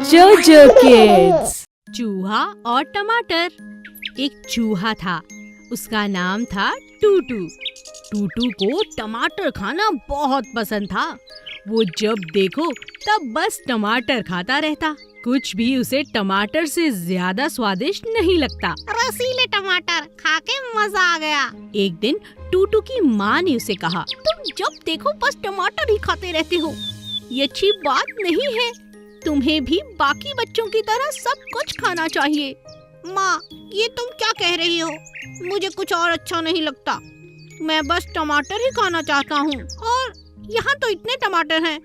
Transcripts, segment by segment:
जोजो किड्स। चूहा और टमाटर। एक चूहा था, उसका नाम था टूटू। टूटू को टमाटर खाना बहुत पसंद था। वो जब देखो तब बस टमाटर खाता रहता। कुछ भी उसे टमाटर से ज्यादा स्वादिष्ट नहीं लगता। रसीले टमाटर खा के मजा आ गया। एक दिन टूटू की माँ ने उसे कहा, तुम जब देखो बस टमाटर ही खाते रहते हो, ये अच्छी बात नहीं है। तुम्हें भी बाकी बच्चों की तरह सब कुछ खाना चाहिए। माँ, ये तुम क्या कह रही हो? मुझे कुछ और अच्छा नहीं लगता। मैं बस टमाटर ही खाना चाहता हूँ, और यहाँ तो इतने टमाटर हैं।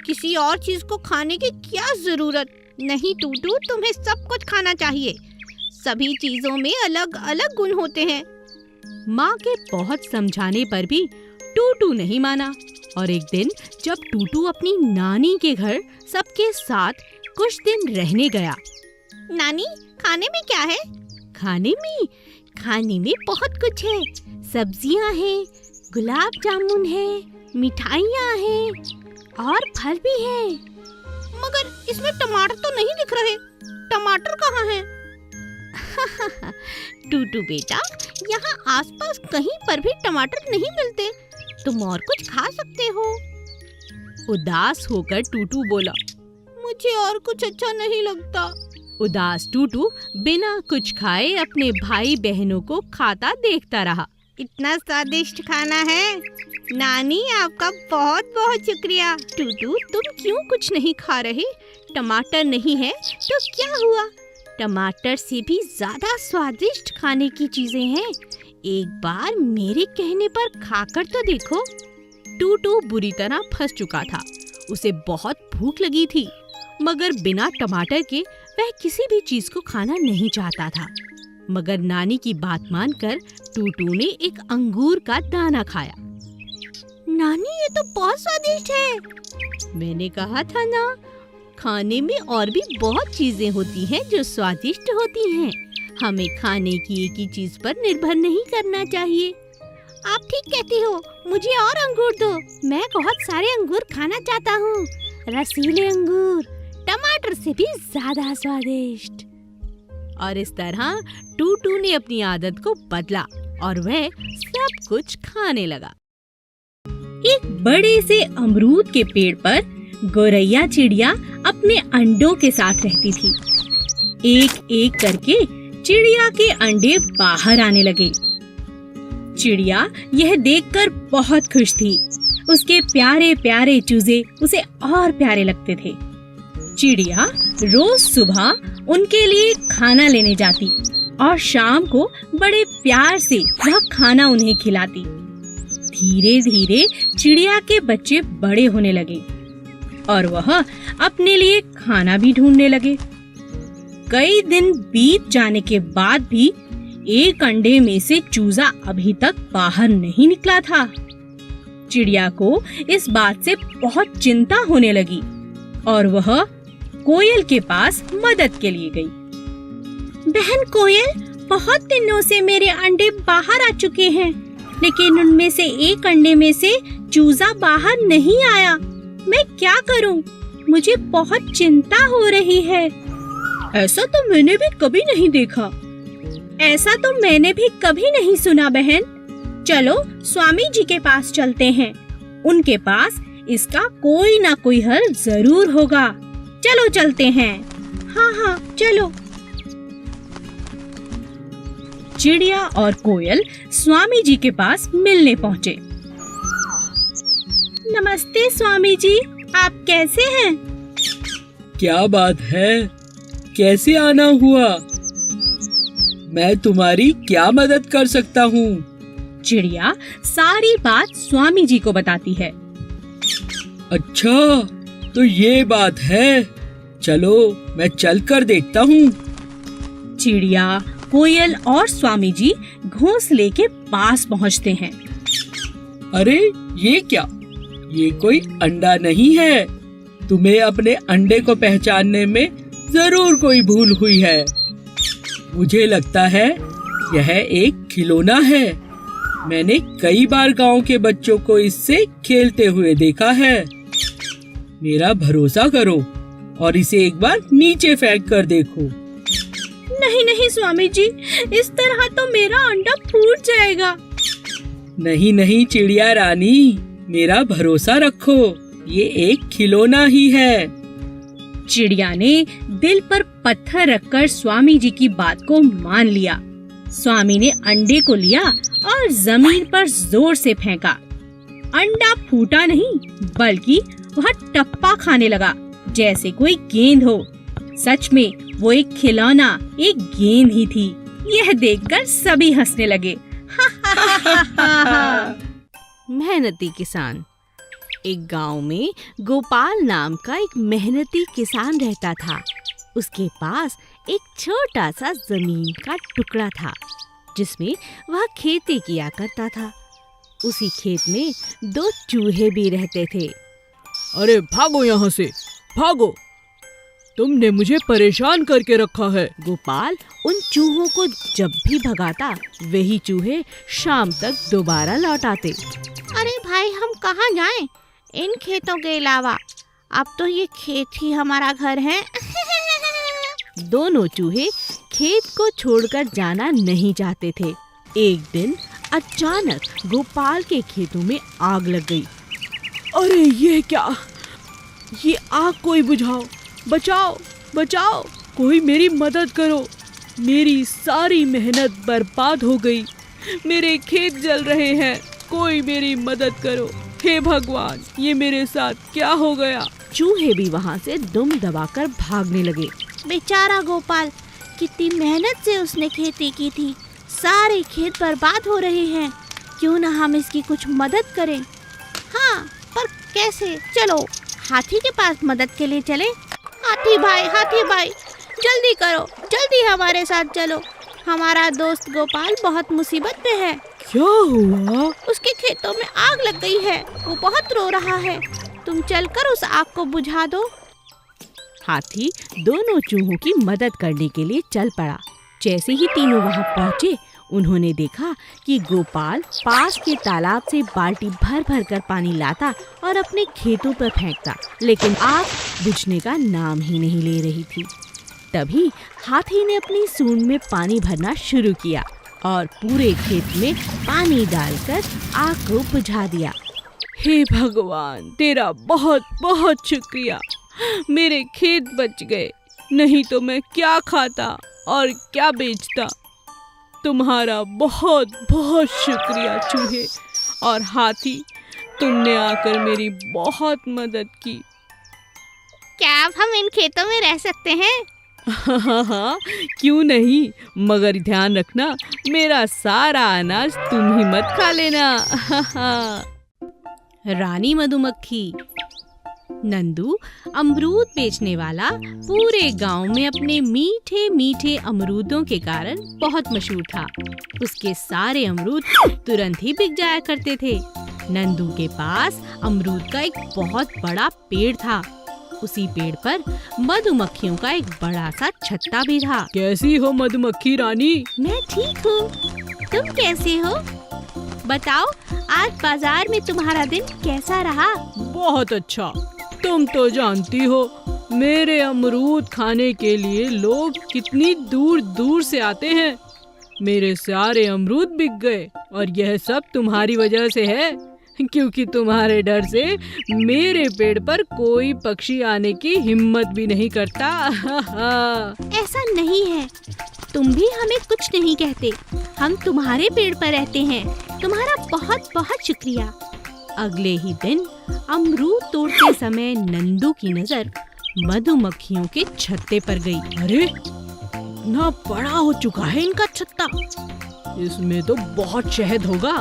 किसी और चीज को खाने की क्या जरूरत? नहीं टूटू, तुम्हें सब कुछ खाना चाहिए। सभी चीजों में अलग अलग गुण होते हैं। माँ के बहुत समझाने पर भी टूटू नहीं माना। और एक दिन जब टूटू अपनी नानी के घर सबके साथ कुछ दिन रहने गया। नानी, खाने में क्या है? खाने में बहुत कुछ है। सब्जियां हैं, गुलाब जामुन है, मिठाइयाँ हैं और फल भी है। मगर इसमें टमाटर तो नहीं दिख रहे। टमाटर कहाँ हैं? टूटू बेटा, यहाँ आसपास कहीं पर भी टमाटर नहीं मिलते। तुम और कुछ खा सकते हो। उदास होकर टूटू बोला, मुझे और कुछ अच्छा नहीं लगता। उदास टूटू बिना कुछ खाए अपने भाई बहनों को खाता देखता रहा। इतना स्वादिष्ट खाना है। नानी, आपका बहुत बहुत शुक्रिया। टूटू, तुम क्यों कुछ नहीं खा रहे? टमाटर नहीं है तो क्या हुआ? टमाटर से भी ज्यादा स्वादिष्ट खाने की चीजें हैं। एक बार मेरे कहने पर खाकर तो देखो। टूटू बुरी तरह फंस चुका था। उसे बहुत भूख लगी थी, मगर बिना टमाटर के वह किसी भी चीज को खाना नहीं चाहता था। मगर नानी की बात मानकर टूटू ने एक अंगूर का दाना खाया। नानी, ये तो बहुत स्वादिष्ट है। मैंने कहा था ना, खाने में और भी बहुत चीजें होती हैं जो स्वादिष्ट होती हैं। हमें खाने की एक ही चीज पर निर्भर नहीं करना चाहिए। आप ठीक कहती हो। मुझे और अंगूर दो। मैं बहुत सारे अंगूर खाना चाहता हूँ। रसीले अंगूर, टमाटर से भी ज्यादा स्वादिष्ट। और इस तरह टूटू ने अपनी आदत को बदला और वह सब कुछ खाने लगा। एक बड़े से अमरूद के पेड़ पर गौरैया चिड़िया अपने अंडों के साथ रहती थी। एक एक करके चिड़िया के अंडे बाहर आने लगे। चिड़िया यह देखकर बहुत खुश थी। उसके प्यारे प्यारे चूजे उसे और प्यारे लगते थे। चिड़िया रोज सुबह उनके लिए खाना लेने जाती और शाम को बड़े प्यार से वह खाना उन्हें खिलाती। धीरे धीरे चिड़िया के बच्चे बड़े होने लगे और वह अपने लिए खाना भी ढूंढने लगे। कई दिन बीत जाने के बाद भी एक अंडे में से चूजा अभी तक बाहर नहीं निकला था। चिड़िया को इस बात से बहुत चिंता होने लगी और वह कोयल के पास मदद के लिए गई। बहन कोयल, बहुत दिनों से मेरे अंडे बाहर आ चुके हैं, लेकिन उनमें से एक अंडे में से चूजा बाहर नहीं आया। मैं क्या करूं? मुझे बहुत चिंता हो रही है। ऐसा तो मैंने भी कभी नहीं देखा। ऐसा तो मैंने भी कभी नहीं सुना बहन। चलो स्वामी जी के पास चलते हैं। उनके पास इसका कोई ना कोई हल जरूर होगा। चलो चलते हैं। हाँ, चलो। चिड़िया और कोयल स्वामी जी के पास मिलने पहुँचे। नमस्ते स्वामी जी, आप कैसे हैं? क्या बात है? कैसे आना हुआ? मैं तुम्हारी क्या मदद कर सकता हूँ? चिड़िया सारी बात स्वामी जी को बताती है। अच्छा, तो ये बात है। चलो मैं चल कर देखता हूँ। चिड़िया, कोयल और स्वामी जी घोंसले के पास पहुँचते हैं। अरे ये क्या? ये कोई अंडा नहीं है। तुम्हें अपने अंडे को पहचानने में जरूर कोई भूल हुई है। मुझे लगता है यह एक खिलौना है। मैंने कई बार गांव के बच्चों को इससे खेलते हुए देखा है। मेरा भरोसा करो और इसे एक बार नीचे फेंक कर देखो। नहीं नहीं स्वामी जी, इस तरह तो मेरा अंडा फूट जाएगा। नहीं नहीं चिड़िया रानी, मेरा भरोसा रखो, ये एक खिलौना ही है। चिड़िया ने दिल पर पत्थर रखकर स्वामी जी की बात को मान लिया। स्वामी ने अंडे को लिया और जमीन पर जोर से फेंका। अंडा फूटा नहीं, बल्कि वह टप्पा खाने लगा जैसे कोई गेंद हो। सच में वो एक खिलौना, एक गेंद ही थी। यह देखकर सभी हंसने लगे। मेहनती किसान। एक गांव में गोपाल नाम का एक मेहनती किसान रहता था। उसके पास एक छोटा सा जमीन का टुकड़ा था जिसमें वह खेती किया करता था। उसी खेत में 2 चूहे भी रहते थे। अरे भागो यहाँ से, भागो, तुमने मुझे परेशान करके रखा है। गोपाल उन चूहों को जब भी भगाता, वही चूहे शाम तक दोबारा लौट आते। अरे भाई, हम कहाँ जाएं? इन खेतों के अलावा अब तो ये खेत ही हमारा घर है। दोनों चूहे खेत को छोड़कर जाना नहीं चाहते थे। एक दिन अचानक गोपाल के खेतों में आग लग गई। अरे ये क्या? ये आग कोई बुझाओ, बचाओ बचाओ, कोई मेरी मदद करो। मेरी सारी मेहनत बर्बाद हो गई, मेरे खेत जल रहे हैं, कोई मेरी मदद करो। हे भगवान, ये मेरे साथ क्या हो गया? चूहे भी वहाँ से दुम दबाकर भागने लगे। बेचारा गोपाल, कितनी मेहनत से उसने खेती की थी, सारे खेत बर्बाद हो रहे हैं। क्यों ना हम इसकी कुछ मदद करें? हाँ, पर कैसे? चलो हाथी के पास मदद के लिए चले। हाथी भाई, जल्दी करो, जल्दी हमारे साथ चलो। हमारा दोस्त गोपाल बहुत मुसीबत में है। क्या हुआ? उसके खेतों में आग लग गई है, वो बहुत रो रहा है। तुम चलकर उस आग को बुझा दो। हाथी दोनों चूहों की मदद करने के लिए चल पड़ा। जैसे ही तीनों वहां पहुंचे, उन्होंने देखा कि गोपाल पास के तालाब से बाल्टी भर भर कर पानी लाता और अपने खेतों पर फेंकता, लेकिन आग बुझने का नाम ही नहीं ले रही थी। तभी हाथी ने अपनी सूंड में पानी भरना शुरू किया और पूरे खेत में पानी डालकर आग को बुझा दिया। हे भगवान, तेरा बहुत बहुत शुक्रिया, मेरे खेत बच गए, नहीं तो मैं क्या खाता और क्या बेचता। तुम्हारा बहुत बहुत शुक्रिया चूहे और हाथी, तुमने आकर मेरी बहुत मदद की। क्या अब हम इन खेतों में रह सकते हैं? हाँ, क्यों नहीं, मगर ध्यान रखना, मेरा सारा अनाज तुम ही मत खा लेना। रानी मधुमक्खी। नंदू अमरूद बेचने वाला पूरे गांव में अपने मीठे मीठे अमरूदों के कारण बहुत मशहूर था। उसके सारे अमरूद तुरंत ही बिक जाया करते थे। नंदू के पास अमरूद का एक बहुत बड़ा पेड़ था। उसी पेड़ पर मधुमक्खियों का एक बड़ा सा छत्ता भी था। कैसी हो मधुमक्खी रानी? मैं ठीक हूँ, तुम कैसे हो? बताओ, आज बाजार में तुम्हारा दिन कैसा रहा? बहुत अच्छा। तुम तो जानती हो, मेरे अमरूद खाने के लिए लोग कितनी दूर दूर से आते हैं। मेरे सारे अमरूद बिक गए और यह सब तुम्हारी वजह से है, क्योंकि तुम्हारे डर से मेरे पेड़ पर कोई पक्षी आने की हिम्मत भी नहीं करता। ऐसा नहीं है, तुम भी हमें कुछ नहीं कहते, हम तुम्हारे पेड़ पर रहते हैं। तुम्हारा बहुत बहुत शुक्रिया। अगले ही दिन अमरूद तोड़ते समय नंदू की नजर मधुमक्खियों के छत्ते पर गई। अरे, ना बड़ा हो चुका है इनका छत्ता, इसमें तो बहुत शहद होगा।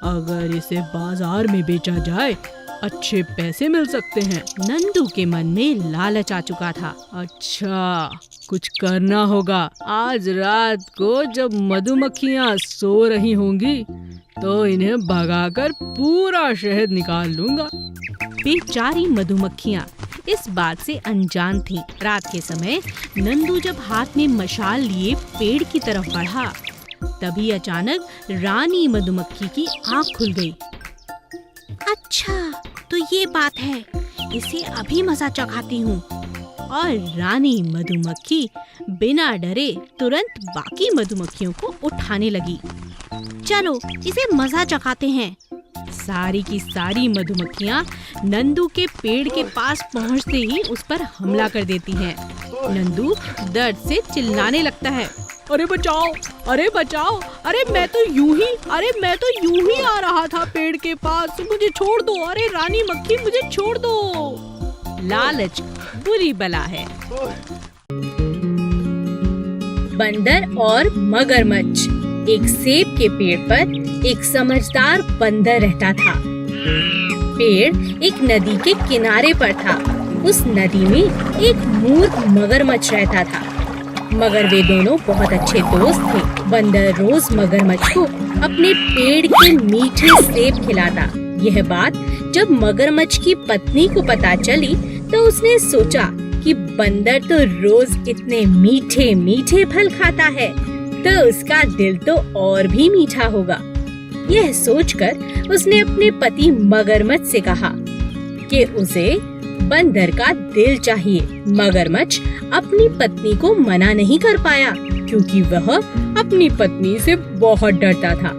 अगर इसे बाजार में बेचा जाए, अच्छे पैसे मिल सकते हैं। नंदू के मन में लालच आ चुका था। अच्छा, कुछ करना होगा। आज रात को जब मधुमक्खियाँ सो रही होंगी, तो इन्हें भगाकर पूरा शहद निकाल लूंगा। बेचारी मधुमक्खियाँ इस बात से अनजान थीं। रात के समय नंदू जब हाथ में मशाल लिए पेड़ की तरफ बढ़ा, तभी अचानक रानी मधुमक्खी की आँख खुल गई। अच्छा, तो ये बात है, इसे अभी मजा चखाती हूँ। और रानी मधुमक्खी बिना डरे तुरंत बाकी मधुमक्खियों को उठाने लगी। चलो इसे मजा चखाते हैं। सारी की सारी मधुमक्खियाँ नंदू के पेड़ के पास पहुँचते ही उस पर हमला कर देती हैं। नंदू दर्द से चिल्लाने लगता है। अरे बचाओ, अरे बचाओ, अरे मैं तो यूं ही आ रहा था पेड़ के पास, मुझे छोड़ दो, अरे रानी मक्खी मुझे छोड़ दो। लालच बुरी बला है। बंदर और मगरमच्छ। एक सेब के पेड़ पर एक समझदार बंदर रहता था। पेड़ एक नदी के किनारे पर था। उस नदी में एक मूर्ख मगरमच्छ रहता था, मगर वे दोनों बहुत अच्छे दोस्त थे। बंदर रोज मगरमच्छ को अपने पेड़ के मीठे सेब खिलाता। यह बात जब मगरमच्छ की पत्नी को पता चली तो उसने सोचा कि बंदर तो रोज इतने मीठे मीठे फल खाता है तो उसका दिल तो और भी मीठा होगा। यह सोचकर उसने अपने पति मगरमच्छ से कहा कि उसे बंदर का दिल चाहिए। मगरमच्छ अपनी पत्नी को मना नहीं कर पाया क्योंकि वह अपनी पत्नी से बहुत डरता था।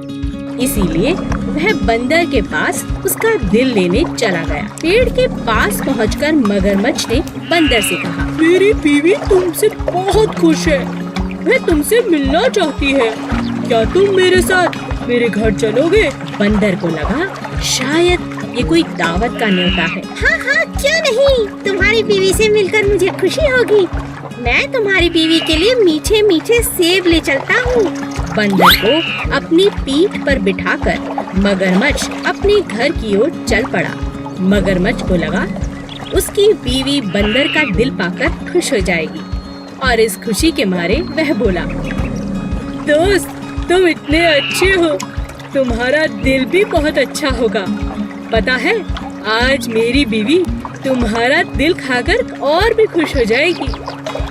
इसीलिए वह बंदर के पास उसका दिल लेने चला गया। पेड़ के पास पहुंचकर मगरमच्छ ने बंदर से कहा, मेरी बीवी तुमसे बहुत खुश है, वह तुमसे मिलना चाहती है, क्या तुम मेरे साथ मेरे घर चलोगे? बंदर को लगा शायद ये कोई दावत का न्योता है। हाँ, क्यों नहीं, तुम्हारी बीवी से मिलकर मुझे खुशी होगी। मैं तुम्हारी बीवी के लिए मीठे मीठे सेब ले चलता हूँ। बंदर को अपनी पीठ पर बिठाकर मगरमच्छ अपने घर की ओर चल पड़ा। मगरमच्छ को लगा उसकी बीवी बंदर का दिल पाकर खुश हो जाएगी और इस खुशी के मारे वह बोला, दोस्त तुम इतने अच्छे हो, तुम्हारा दिल भी बहुत अच्छा होगा। पता है आज मेरी बीवी तुम्हारा दिल खाकर और भी खुश हो जाएगी।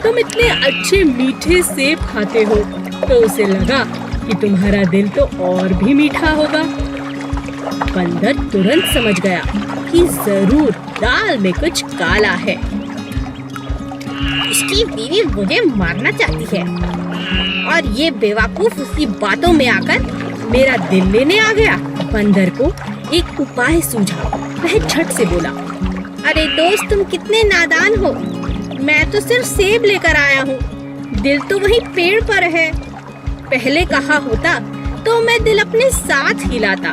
तुम इतने अच्छे मीठे सेब खाते हो तो उसे लगा कि तुम्हारा दिल तो और भी मीठा होगा। बंदर तुरंत समझ गया कि जरूर दाल में कुछ काला है। इसकी बीवी मुझे मारना चाहती है और ये बेवकूफ उसकी बातों में आकर मेरा दिल लेने आ गया। बंदर को एक उपाय सूझा। वह झट से बोला, अरे दोस्त तुम कितने नादान हो, मैं तो सिर्फ सेब लेकर आया हूँ, दिल तो वही पेड़ पर है। पहले कहा होता तो मैं दिल अपने साथ ही लाता।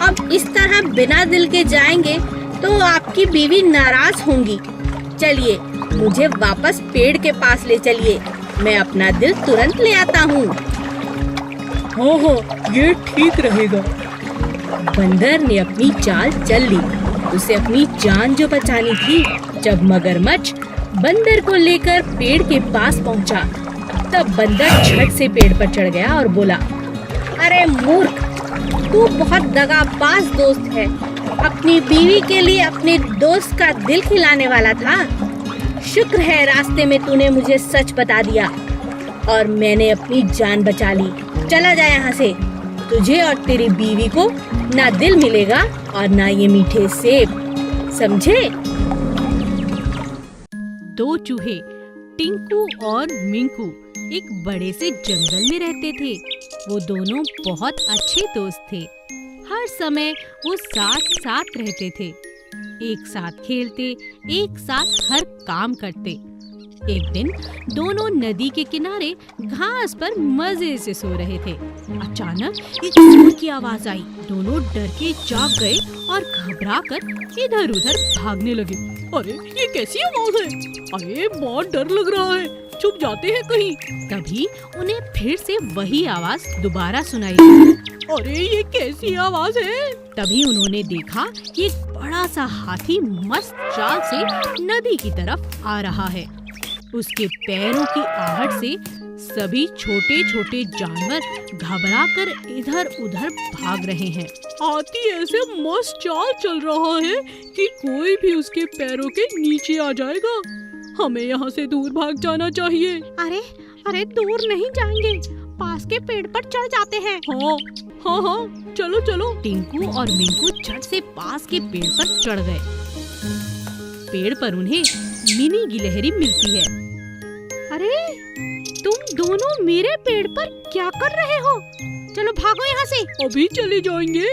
अब इस तरह बिना दिल के जाएंगे तो आपकी बीवी नाराज होंगी। चलिए मुझे वापस पेड़ के पास ले चलिए, मैं अपना दिल तुरंत ले आता हूँ। हाँ, ये ठीक रहेगा। बंदर ने अपनी चाल चल ली। उसे अपनी जान जो बचानी थी। जब मगरमच्छ बंदर को लेकर पेड़ के पास पहुंचा, तब बंदर झट से पेड़ पर चढ़ गया और बोला, अरे मूर्ख, तू बहुत दगाबाज दोस्त है। अपनी बीवी के लिए अपने दोस्त का दिल खिलाने वाला था। शुक्र है रास्ते में तूने मुझे सच बता दिया और मैंने अपनी जान बचा ली। चला जा यहाँ से, तुझे और तेरी बीवी को ना दिल मिलेगा और ना ये मीठे सेब, समझे? दो चूहे टिंकू और मिंकू एक बड़े से जंगल में रहते थे। वो दोनों बहुत अच्छे दोस्त थे। हर समय वो साथ साथ रहते थे, एक साथ खेलते, एक साथ हर काम करते। एक दिन दोनों नदी के किनारे घास पर मजे से सो रहे थे। अचानक एक जोर की आवाज आई। दोनों डर के जाग गए और घबराकर इधर उधर भागने लगे। अरे ये कैसी आवाज है? अरे बहुत डर लग रहा है, छुप जाते हैं कहीं। तभी उन्हें फिर से वही आवाज दोबारा सुनाई दी। अरे ये कैसी आवाज है? तभी उन्होंने देखा कि एक बड़ा सा हाथी मस्त चाल से नदी की तरफ आ रहा है। उसके पैरों की आहट से सभी छोटे छोटे जानवर घबराकर इधर उधर भाग रहे हैं। हाथी ऐसे मस्त चाल चल रहा है कि कोई भी उसके पैरों के नीचे आ जाएगा। हमें यहाँ से दूर भाग जाना चाहिए। अरे दूर नहीं जाएंगे, पास के पेड़ पर चढ़ जाते हैं। हाँ, चलो चलो। टिंकू और मिंकू झट से पास के पेड़ पर चढ़ गए। पेड़ पर उन्हें मिनी गिलहरी मिलती है। अरे तुम दोनों मेरे पेड़ पर क्या कर रहे हो? चलो भागो यहाँ से। अभी चले जाएंगे,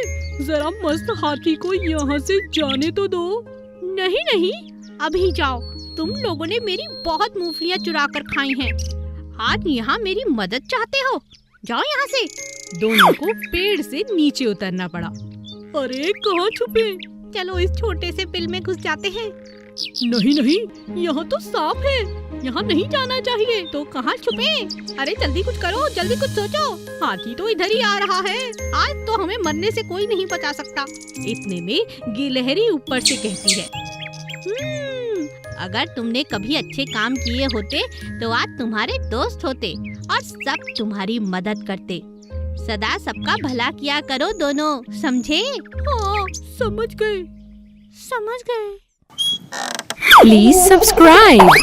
जरा मस्त हाथी को यहाँ से जाने तो दो। नहीं नहीं, अभी जाओ। तुम लोगों ने मेरी बहुत मूंगफलियाँ चुरा कर खाई हैं। आज यहाँ मेरी मदद चाहते हो? जाओ यहाँ से। दोनों को पेड़ से नीचे उतरना पड़ा। अरे कहाँ छुपे? चलो इस छोटे से बिल में घुस जाते हैं। नहीं नहीं, यहाँ तो सांप है, यहाँ नहीं जाना चाहिए। तो कहाँ छुपे? अरे जल्दी कुछ करो, जल्दी कुछ सोचो। हाथी तो इधर ही आ रहा है। आज तो हमें मरने से कोई नहीं बचा सकता। इतने में गिलहरी ऊपर से कहती है, अगर तुमने कभी अच्छे काम किए होते तो आज तुम्हारे दोस्त होते और सब तुम्हारी मदद करते। सदा सबका भला किया करो दोनों, समझे? हाँ समझ गए। समझ गए। Please subscribe.